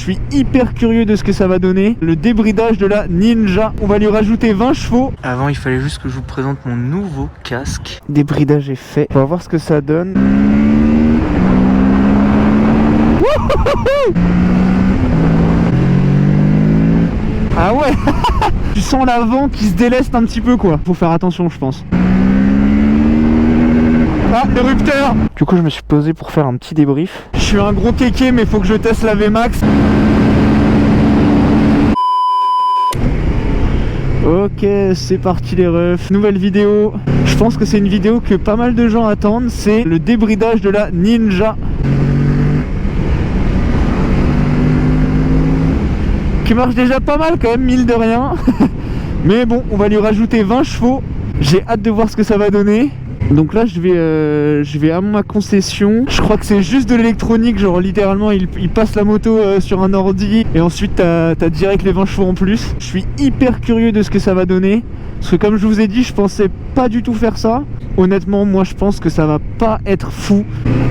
suis hyper curieux de ce que ça va donner. Le débridage de la Ninja. On va lui rajouter 20 chevaux. Avant, il fallait juste que je vous présente mon nouveau casque. Débridage est fait. On va voir ce que ça donne. Ah ouais. Tu sens l'avant qui se déleste un petit peu quoi. Faut faire attention je pense. Ah, l'érupteur. Du coup je me suis posé pour faire un petit débrief. Je suis un gros kéké mais faut que je teste la VMAX. Ok, c'est parti les refs. Nouvelle vidéo. Je pense que c'est une vidéo que pas mal de gens attendent. C'est le débridage de la Ninja. Qui marche déjà pas mal quand même, mine de rien. Mais bon, on va lui rajouter 20 chevaux. J'ai hâte de voir ce que ça va donner. Donc là je vais à ma concession. Je crois que c'est juste de l'électronique. Genre littéralement il passe la moto sur un ordi. Et ensuite t'as direct les 20 chevaux en plus. Je suis hyper curieux de ce que ça va donner. Parce que comme je vous ai dit, je pensais pas du tout faire ça. Honnêtement moi je pense que ça va pas être fou.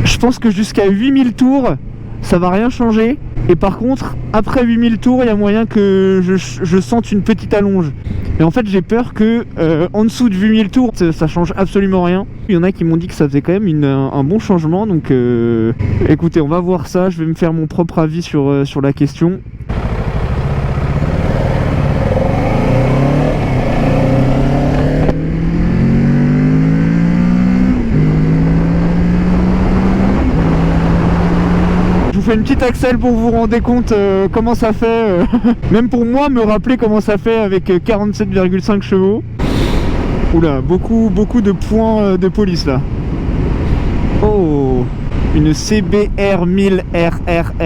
Je pense que jusqu'à 8000 tours ça va rien changer. Et par contre, après 8000 tours, il y a moyen que je sente une petite allonge. Et en fait, j'ai peur que en dessous de 8000 tours, ça change absolument rien. Il y en a qui m'ont dit que ça faisait quand même un bon changement. Donc écoutez, on va voir ça. Je vais me faire mon propre avis sur la question. Je fais une petite accel pour vous rendre compte comment ça fait, même pour moi me rappeler comment ça fait avec 47,5 chevaux. Oula, beaucoup de points de police là. Oh, une CBR 1000 RRRRRRRR.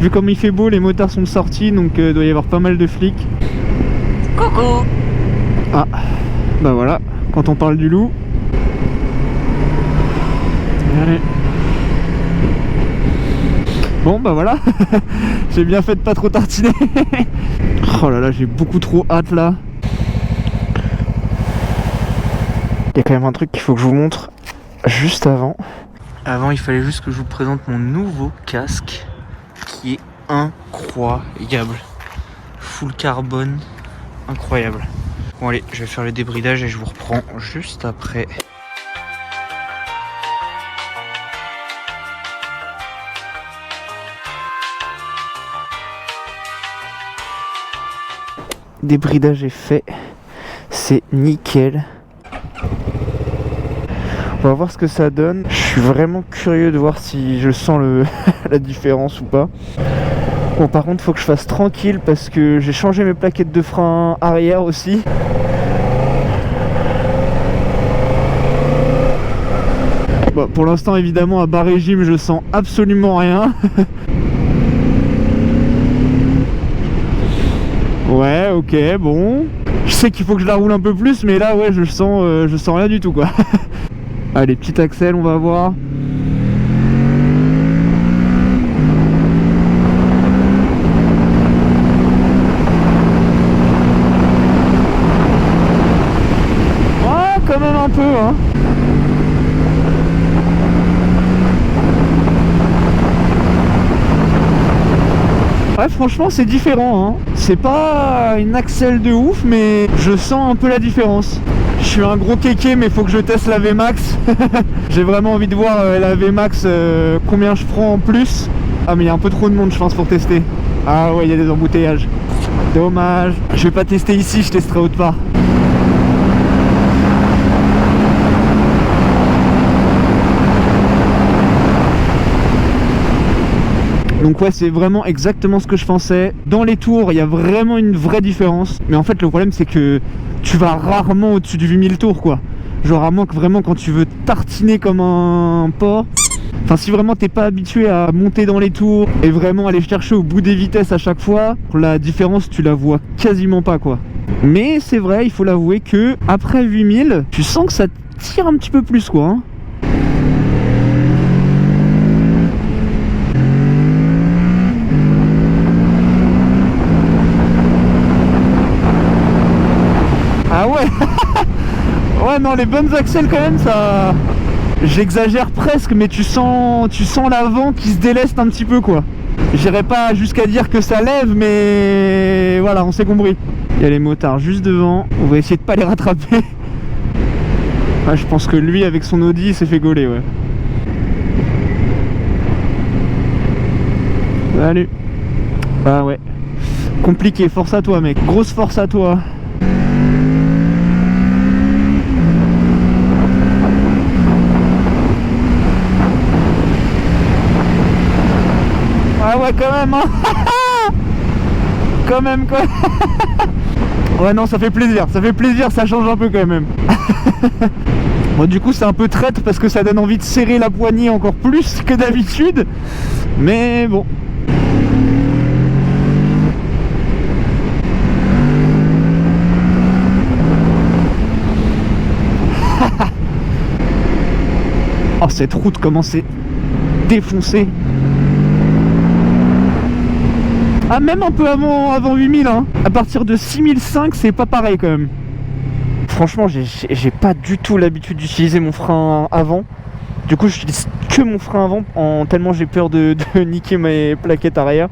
Vu comme il fait beau, les motards sont sortis, donc il doit y avoir pas mal de flics. Coucou. Ah, bah voilà, quand on parle du loup. Allez. Bon bah voilà. J'ai bien fait de pas trop tartiner. Oh là là, j'ai beaucoup trop hâte là. Il y a quand même un truc qu'il faut que je vous montre juste avant. Avant il fallait juste que je vous présente mon nouveau casque qui est incroyable. Full carbone, incroyable. Bon allez, je vais faire le débridage et je vous reprends juste après. Débridage est fait, c'est nickel. On va voir ce que ça donne. Je suis vraiment curieux de voir si je sens la différence ou pas. Bon par contre faut que je fasse tranquille parce que j'ai changé mes plaquettes de frein arrière aussi. Bon, pour l'instant évidemment à bas régime je sens absolument rien. Ouais, ok, bon. Je sais qu'il faut que je la roule un peu plus, mais là, ouais, je sens rien du tout, quoi. Allez, petit accel, on va voir. Ouais, quand même un peu, hein. Ouais, franchement c'est différent, hein. C'est pas une accel de ouf, mais je sens un peu la différence. Je suis un gros kéké mais faut que je teste la VMAX. J'ai vraiment envie de voir la VMAX, combien je prends en plus. Ah mais il y a un peu trop de monde je pense pour tester. Ah ouais, il y a des embouteillages. Dommage. Je vais pas tester ici, je testerai autre part. Donc ouais, c'est vraiment exactement ce que je pensais. Dans les tours, il y a vraiment une vraie différence. Mais en fait, le problème, c'est que tu vas rarement au-dessus de 8000 tours, quoi. Genre, à moins que vraiment, quand tu veux tartiner comme un porc. Enfin, si vraiment t'es pas habitué à monter dans les tours et vraiment aller chercher au bout des vitesses à chaque fois, la différence, tu la vois quasiment pas, quoi. Mais c'est vrai, il faut l'avouer que après 8000, tu sens que ça tire un petit peu plus, quoi, hein. Ah ouais. Ouais non, les bonnes accels quand même, ça J'exagère presque, mais tu sens l'avant qui se déleste un petit peu quoi. J'irai pas jusqu'à dire que ça lève, mais voilà, on s'est compris. Il y a les motards juste devant, on va essayer de pas les rattraper. Ah, je pense que lui avec son Audi il s'est fait gauler, ouais. Salut. Ah ouais. Compliqué, force à toi mec, grosse force à toi. Ah ouais quand même hein. Quand même quoi. Ouais non ça fait plaisir, ça change un peu quand même. Bon du coup c'est un peu traître parce que ça donne envie de serrer la poignée encore plus que d'habitude. Mais bon. Oh cette route comment c'est défoncé. Ah même un peu avant 8000 hein. À partir de 6005 c'est pas pareil quand même. Franchement j'ai pas du tout l'habitude d'utiliser mon frein avant. Du coup j'utilise que mon frein avant tellement j'ai peur de niquer mes plaquettes arrière.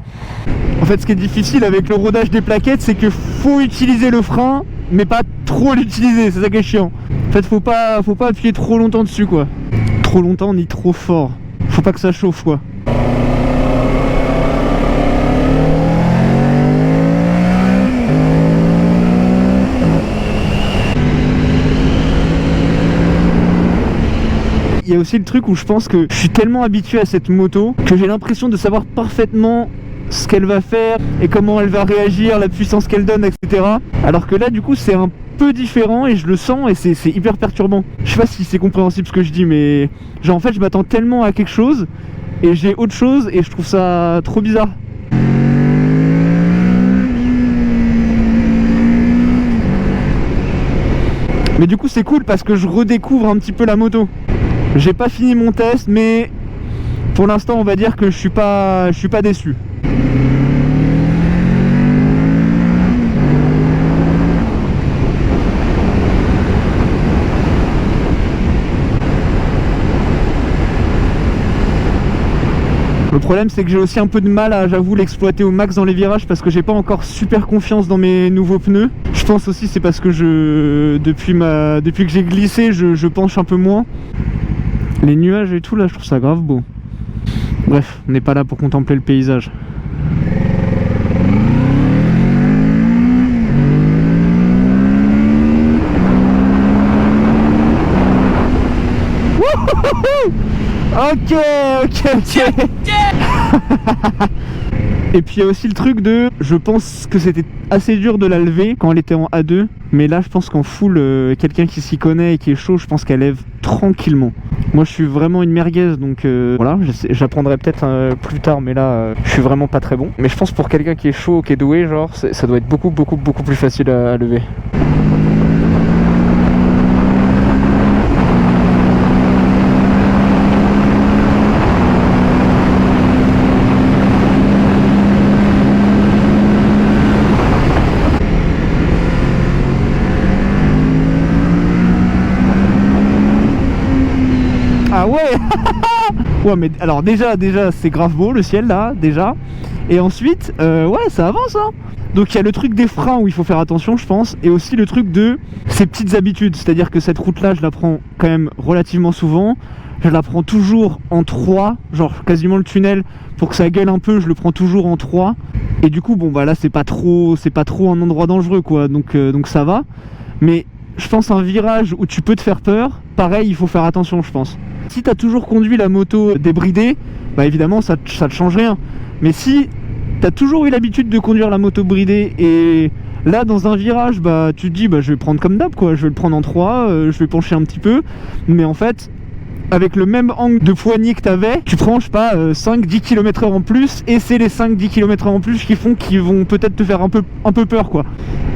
En fait ce qui est difficile avec le rodage des plaquettes c'est que faut utiliser le frein mais pas trop l'utiliser, c'est ça qui est chiant. En fait faut pas appuyer trop longtemps dessus quoi. Trop longtemps ni trop fort. Faut pas que ça chauffe quoi. Il y a aussi le truc où je pense que je suis tellement habitué à cette moto que j'ai l'impression de savoir parfaitement ce qu'elle va faire et comment elle va réagir, la puissance qu'elle donne, etc. Alors que là du coup c'est un peu différent et je le sens et c'est hyper perturbant. Je sais pas si c'est compréhensible ce que je dis mais genre en fait je m'attends tellement à quelque chose et j'ai autre chose et je trouve ça trop bizarre. Mais du coup c'est cool parce que je redécouvre un petit peu la moto. J'ai pas fini mon test mais pour l'instant on va dire que je suis pas déçu. Le problème c'est que j'ai aussi un peu de mal à, j'avoue, l'exploiter au max dans les virages parce que j'ai pas encore super confiance dans mes nouveaux pneus. Je pense aussi c'est parce que depuis que j'ai glissé je penche un peu moins. Les nuages et tout là je trouve ça grave beau. Bref, on n'est pas là pour contempler le paysage. Ok. Et puis il y a aussi le truc de, je pense que c'était assez dur de la lever quand elle était en A2, mais là je pense qu'en full, quelqu'un qui s'y connaît et qui est chaud, je pense qu'elle lève tranquillement. Moi je suis vraiment une merguez donc voilà, j'apprendrai peut-être plus tard, mais là je suis vraiment pas très bon. Mais je pense pour quelqu'un qui est chaud, qui est doué, genre ça doit être beaucoup plus facile à lever. Ah ouais. Ouais mais alors déjà c'est grave beau le ciel là déjà. Et ensuite ouais ça avance hein. Donc il y a le truc des freins où il faut faire attention je pense. Et aussi le truc de ces petites habitudes. C'est-à-dire que cette route là je la prends quand même relativement souvent. Je la prends toujours en 3. Genre quasiment le tunnel pour que ça gueule un peu je le prends toujours en 3. Et du coup bon bah là c'est pas trop un endroit dangereux quoi. Donc ça va. Mais je pense un virage où tu peux te faire peur, pareil il faut faire attention je pense. Si t'as toujours conduit la moto débridée, bah évidemment ça te change rien. Mais si t'as toujours eu l'habitude de conduire la moto bridée et là dans un virage bah tu te dis bah je vais prendre comme d'hab quoi, je vais le prendre en 3, je vais pencher un petit peu. Mais en fait avec le même angle de poignée que t'avais, tu prends je sais pas 5-10 km/h en plus et c'est les 5-10 km/h en plus qui vont peut-être te faire un peu peur quoi.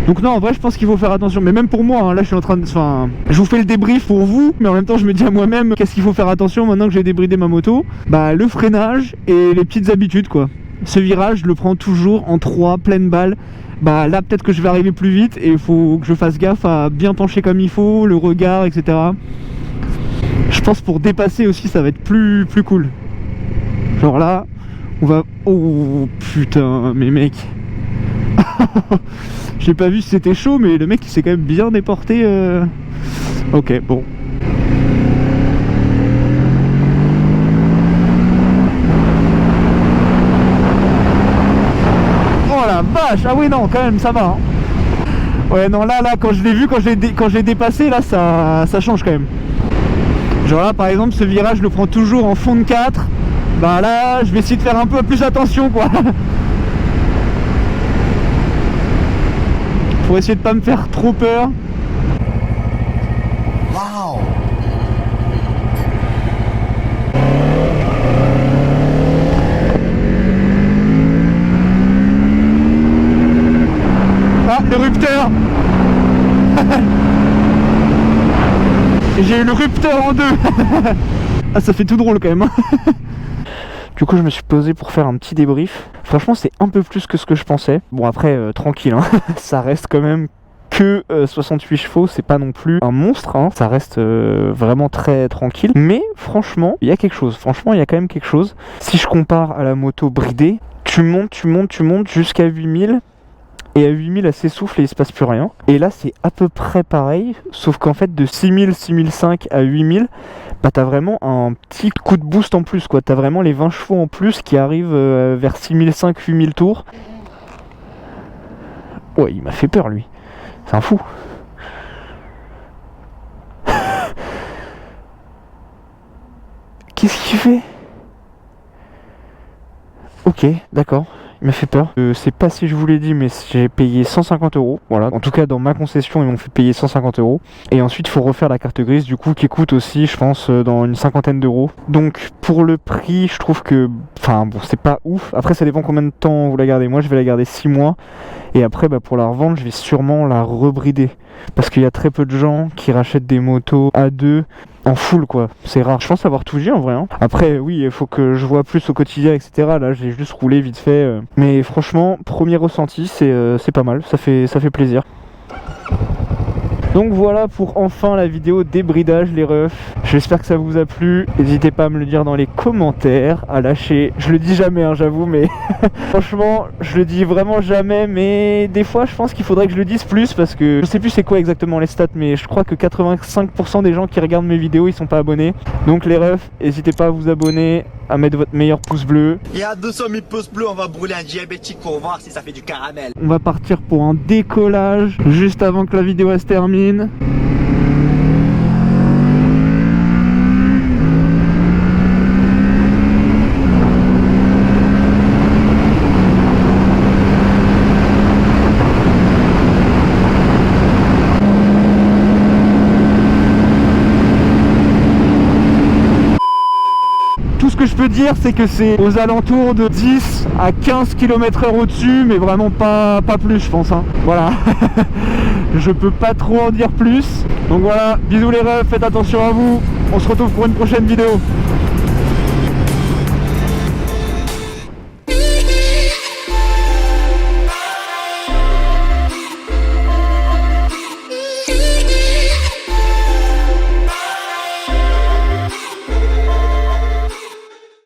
Donc non en vrai je pense qu'il faut faire attention, mais même pour moi hein, là je suis en train de... Enfin je vous fais le débrief pour vous, mais en même temps je me dis à moi-même qu'est-ce qu'il faut faire attention maintenant que j'ai débridé ma moto. Bah le freinage et les petites habitudes quoi. Ce virage je le prends toujours en 3 pleine balle. Bah là peut-être que je vais arriver plus vite et il faut que je fasse gaffe à bien pencher comme il faut, le regard etc. Je pense pour dépasser aussi ça va être plus cool. Genre là, on va... Oh putain, mais mec. J'ai pas vu si c'était chaud, mais le mec il s'est quand même bien déporté. Ok, bon. Oh la vache. Ah oui non, quand même ça va hein. Ouais non là quand je l'ai vu, quand j'ai dépassé là ça change quand même. Genre là par exemple ce virage je le prends toujours en fond de 4. Bah là je vais essayer de faire un peu plus attention quoi. Pour essayer de pas me faire trop peur. Waouh. Ah le rupteur. J'ai eu le rupteur en deux. Ah ça fait tout drôle quand même. Du coup je me suis posé pour faire un petit débrief. Franchement c'est un peu plus que ce que je pensais. Bon après tranquille hein. Ça reste quand même que 68 chevaux, c'est pas non plus un monstre hein. Ça reste vraiment très tranquille. Mais franchement il y a quelque chose. Franchement il y a quand même quelque chose. Si je compare à la moto bridée, tu montes jusqu'à 8000. Et à 8000 elle s'essouffle et il se passe plus rien. Et là c'est à peu près pareil, sauf qu'en fait de 6000, 6005 à 8000, bah t'as vraiment un petit coup de boost en plus quoi. T'as vraiment les 20 chevaux en plus qui arrivent vers 6005, 8000 tours. Ouais il m'a fait peur lui, c'est un fou. Qu'est-ce qu'il fait? Ok, d'accord. Il m'a fait peur. C'est pas si je vous l'ai dit, mais j'ai payé 150 €. Voilà. En tout cas, dans ma concession, ils m'ont fait payer 150 €. Et ensuite, il faut refaire la carte grise, du coup, qui coûte aussi, je pense, dans une cinquantaine d'euros. Donc, pour le prix, je trouve que... Enfin, bon, c'est pas ouf. Après, ça dépend combien de temps vous la gardez. Moi, je vais la garder 6 mois. Et après, bah, pour la revendre, je vais sûrement la rebrider. Parce qu'il y a très peu de gens qui rachètent des motos A2 en full quoi, c'est rare. Je pense avoir tout dit en vrai hein. Après oui il faut que je vois plus au quotidien etc. Là j'ai juste roulé vite fait mais franchement premier ressenti c'est pas mal, ça fait plaisir. Donc voilà pour enfin la vidéo débridage les refs. J'espère que ça vous a plu. N'hésitez pas à me le dire dans les commentaires, à lâcher. Je le dis jamais hein, j'avoue mais franchement je le dis vraiment jamais. Mais des fois je pense qu'il faudrait que je le dise plus. Parce que je sais plus c'est quoi exactement les stats. Mais je crois que 85% des gens qui regardent mes vidéos ils sont pas abonnés. Donc les refs n'hésitez pas à vous abonner, à mettre votre meilleur pouce bleu. Il y a 200 000 pouces bleus, on va brûler un diabétique pour voir si ça fait du caramel. On va partir pour un décollage juste avant que la vidéo se termine. Tout ce que je peux dire c'est que c'est aux alentours de 10 à 15 km/h au-dessus, mais vraiment pas plus je pense hein. Voilà. Je peux pas trop en dire plus. Donc voilà, bisous les refs, faites attention à vous. On se retrouve pour une prochaine vidéo.